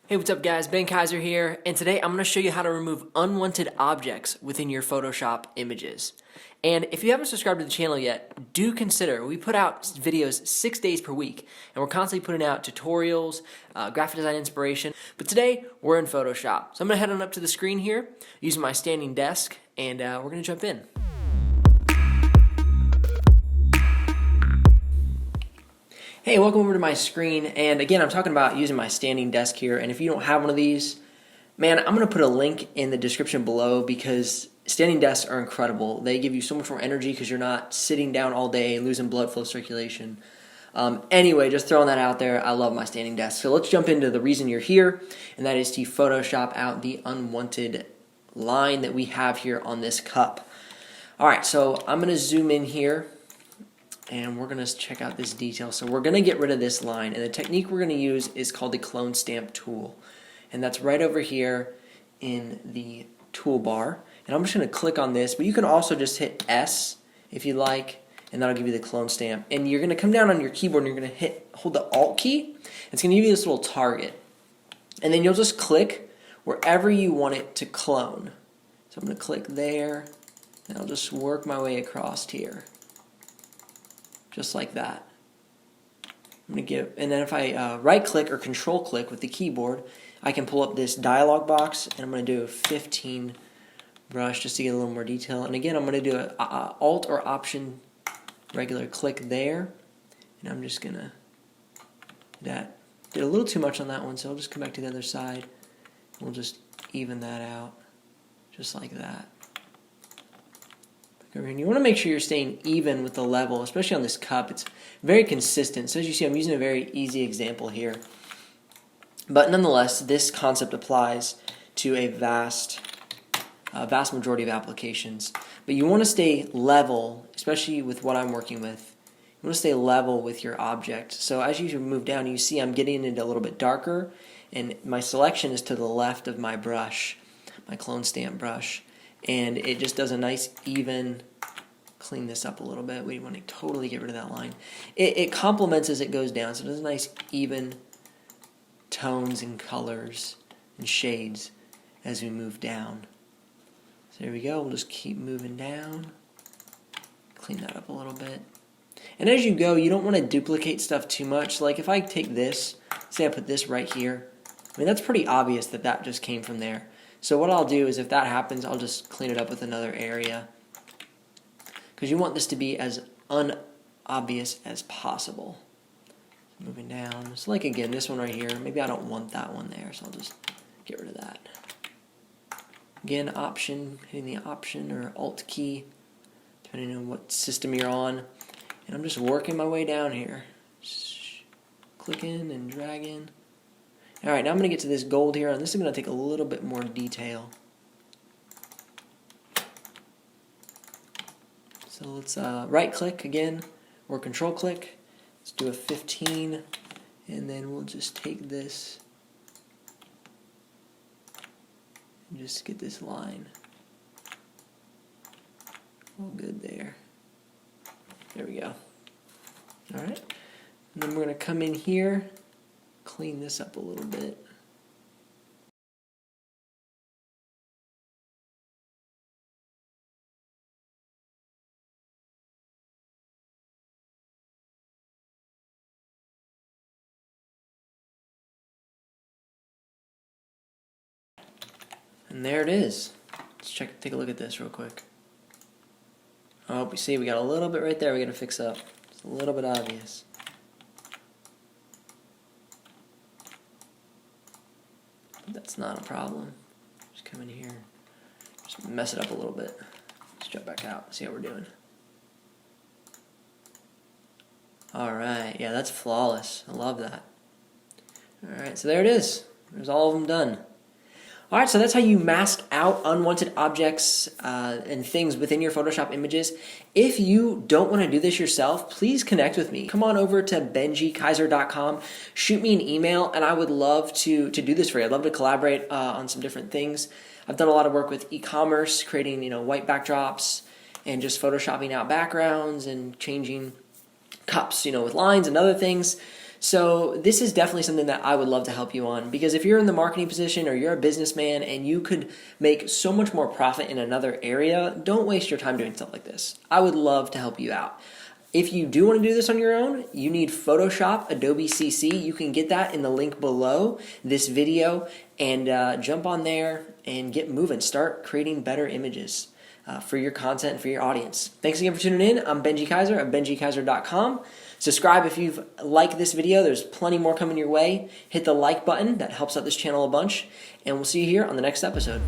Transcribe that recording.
Hey, what's up guys? Ben Kaiser here, and today I'm going to show you how to remove unwanted objects within your Photoshop images. And if you haven't subscribed to the channel yet, do consider. We put out videos 6 days per week, and we're constantly putting out tutorials, graphic design inspiration. But today, we're in Photoshop. So I'm going to head on up to the screen here, using my standing desk, and we're going to jump in. Hey, welcome over to my screen, and again, I'm talking about using my standing desk here, and if you don't have one of these, man, I'm going to put a link in the description below because standing desks are incredible. They give you so much more energy because you're not sitting down all day and losing blood flow circulation. Anyway, just throwing that out there, I love my standing desk. So let's jump into the reason you're here, and that is to Photoshop out the unwanted line that we have here on this cup. Alright, so I'm going to zoom in here, and we're going to check out this detail. So we're going to get rid of this line, and the technique we're going to use is called the clone stamp tool, and that's right over here in the toolbar. And I'm just going to click on this, but you can also just hit S if you like, and that'll give you the clone stamp. And you're going to come down on your keyboard and you're going to hold the Alt key. It's going to give you this little target, and then you'll just click wherever you want it to clone. So I'm going to click there, and I'll just work my way across here. Just like that. I'm going to give, and then if I right click or control click with the keyboard, I can pull up this dialog box, and I'm going to do a 15 brush just to get a little more detail. And again, I'm going to do a Alt or Option regular click there, and I'm just going to did a little too much on that one, so I'll just come back to the other side. We'll just even that out, just like that. And you want to make sure you're staying even with the level, especially on this cup. It's very consistent. So as you see, I'm using a very easy example here. But nonetheless, this concept applies to a vast majority of applications. But you want to stay level, especially with what I'm working with. You want to stay level with your object. So as you move down, you see I'm getting into a little bit darker, and my selection is to the left of my brush, my clone stamp brush. And it just does a nice even, clean this up a little bit. We want to totally get rid of that line. It complements as it goes down, so it does a nice even tones and colors and shades as we move down. So there we go. We'll just keep moving down. Clean that up a little bit. And as you go, you don't want to duplicate stuff too much. Like if I take this, say I put this right here, I mean that's pretty obvious that that just came from there. So what I'll do is if that happens, I'll just clean it up with another area, because you want this to be as unobvious as possible. So moving down, so like again, this one right here, maybe I don't want that one there, so I'll just get rid of that. Again, Option, hitting the Option or Alt key, depending on what system you're on, and I'm just working my way down here, just clicking and dragging. Alright, now I'm going to get to this gold here, and this is going to take a little bit more detail. So let's right click again, or control click. Let's do a 15, and then we'll just take this and just get this line. All good there. There we go. Alright, and then we're going to come in here, clean this up a little bit. And there it is. Let's take a look at this real quick. Oh, we see we got a little bit right there we got to fix up. It's a little bit obvious. That's not a problem. Just come in here, just mess it up a little bit. Let's jump back out, see how we're doing. Alright, yeah, that's flawless. I love that. Alright, so there it is. There's all of them done. Alright, so that's how you mask out unwanted objects and things within your Photoshop images. If you don't want to do this yourself, please connect with me. Come on over to benjikaiser.com, shoot me an email, and I would love to do this for you. I'd love to collaborate on some different things. I've done a lot of work with e-commerce, creating white backdrops, and just photoshopping out backgrounds and changing cups with lines and other things. So this is definitely something that I would love to help you on, because if you're in the marketing position or you're a businessman and you could make so much more profit in another area, don't waste your time doing stuff like this. I would love to help you out. If you do want to do this on your own, you need Photoshop, Adobe CC. You can get that in the link below this video, and jump on there and get moving. Start creating better images for your content and for your audience. Thanks again for tuning in. I'm Benji Kaiser of BenjiKaiser.com. Subscribe if you've liked this video. There's plenty more coming your way. Hit the like button. That helps out this channel a bunch. And we'll see you here on the next episode.